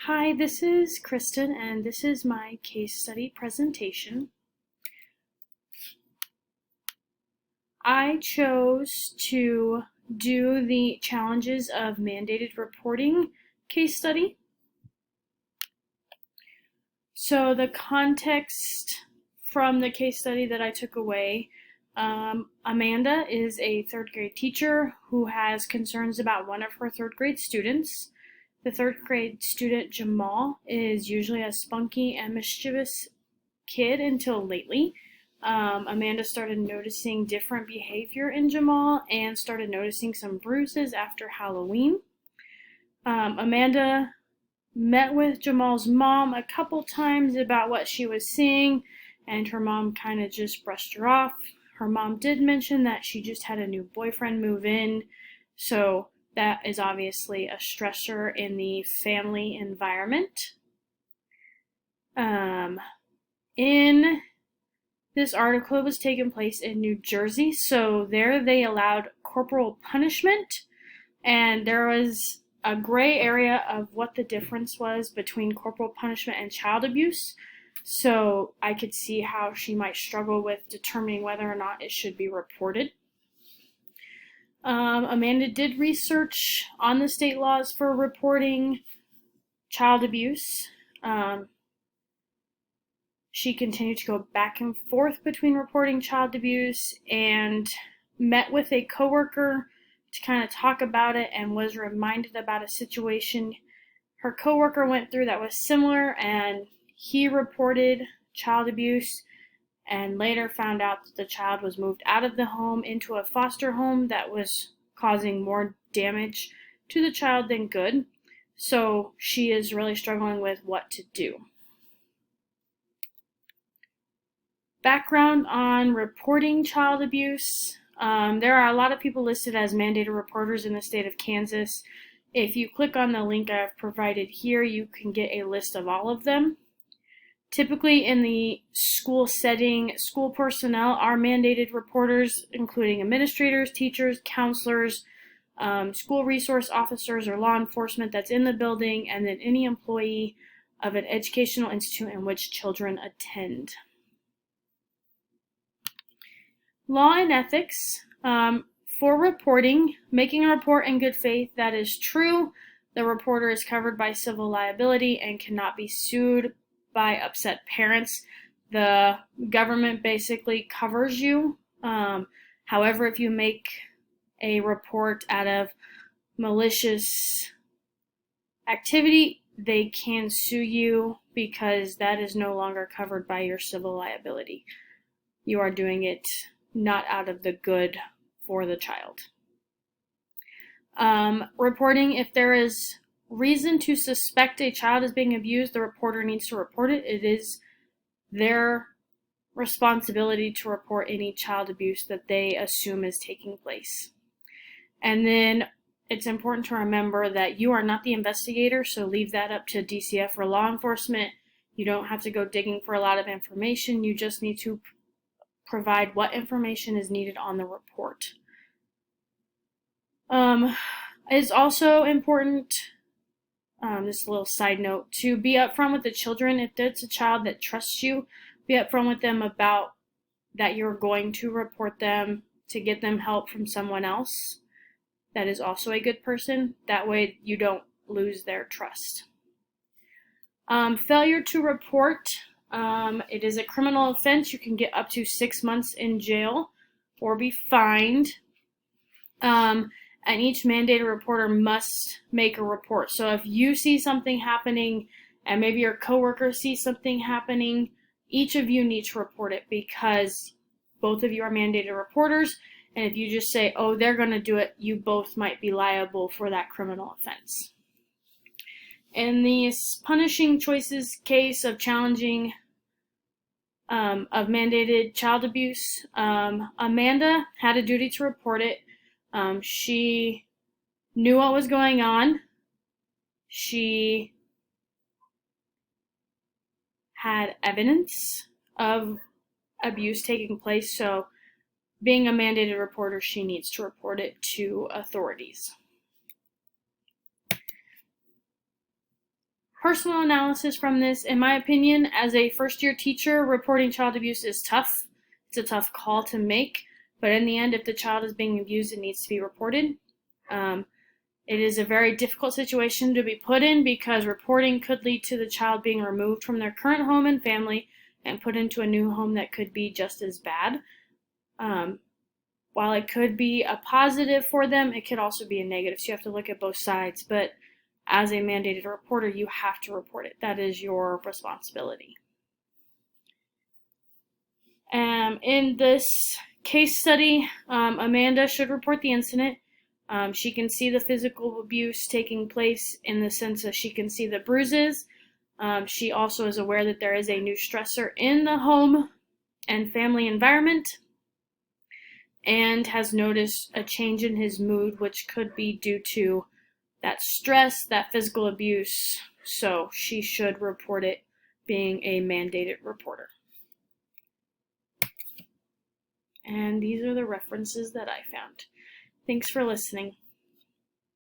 Hi, this is Kristen, and this is my case study presentation. I chose to do the challenges of mandated reporting case study. So the context from the case study that I took away, Amanda is a third grade teacher who has concerns about one of her third grade students. The third grade student, Jamal, is usually a spunky and mischievous kid until lately. Amanda started noticing different behavior in Jamal and started noticing some bruises after Halloween. Amanda met with Jamal's mom a couple times about what she was seeing, and her mom kind of just brushed her off. Her mom did mention that she just had a new boyfriend move in, so that is obviously a stressor in the family environment. In this article was taking place in New Jersey, so there they allowed corporal punishment, and there was a gray area of what the difference was between corporal punishment and child abuse. So I could see how she might struggle with determining whether or not it should be reported. Amanda did research on the state laws for reporting child abuse. She continued to go back and forth between reporting child abuse and met with a coworker to kind of talk about it and was reminded about a situation her coworker went through that was similar, and he reported child abuse and later found out that the child was moved out of the home into a foster home that was causing more damage to the child than good. So she is really struggling with what to do. Background on reporting child abuse. There are a lot of people listed as mandated reporters in the state of Kansas. If you click on the link I've provided here, you can get a list of all of them. Typically in the school setting, school personnel are mandated reporters, including administrators, teachers, counselors, school resource officers, or law enforcement that's in the building, and then any employee of an educational institute in which children attend. Law and ethics. For reporting, making a report in good faith that is true, the reporter is covered by civil liability and cannot be sued by upset parents. The government basically covers you. However, if you make a report out of malicious activity, they can sue you because that is no longer covered by your civil liability. You are doing it not out of the good for the child. Reporting, if there is reason to suspect a child is being abused, the reporter needs to report it. It is their responsibility to report any child abuse that they assume is taking place. And then it's important to remember that you are not the investigator, so leave that up to DCF or law enforcement. You don't have to go digging for a lot of information. You just need to provide what information is needed on the report. It's also important, just a little side note, to be upfront with the children. If it's a child that trusts you, be upfront with them about that you're going to report them to get them help from someone else that is also a good person. That way you don't lose their trust. Failure to report. It is a criminal offense. You can get up to 6 months in jail or be fined. And each mandated reporter must make a report. So if you see something happening and maybe your coworker sees something happening, each of you need to report it because both of you are mandated reporters. And if you just say, oh, they're going to do it, you both might be liable for that criminal offense. In the punishing choices case of challenging of mandated child abuse, Amanda had a duty to report it. She knew what was going on. She had evidence of abuse taking place, so being a mandated reporter, she needs to report it to authorities. personal analysis from this, in my opinion, as a first-year teacher, reporting child abuse is tough. It's a tough call to make, but in the end, if the child is being abused, it needs to be reported. It is a very difficult situation to be put in because reporting could lead to the child being removed from their current home and family and put into a new home that could be just as bad. While it could be a positive for them, it could also be a negative. So you have to look at both sides. But as a mandated reporter, you have to report it. That is your responsibility. In this case study, Amanda should report the incident. She can see the physical abuse taking place in the sense that she can see the bruises. She also is aware that there is a new stressor in the home and family environment, and has noticed a change in his mood, which could be due to that stress, that physical abuse. So she should report it, being a mandated reporter. And these are the references that I found. Thanks for listening.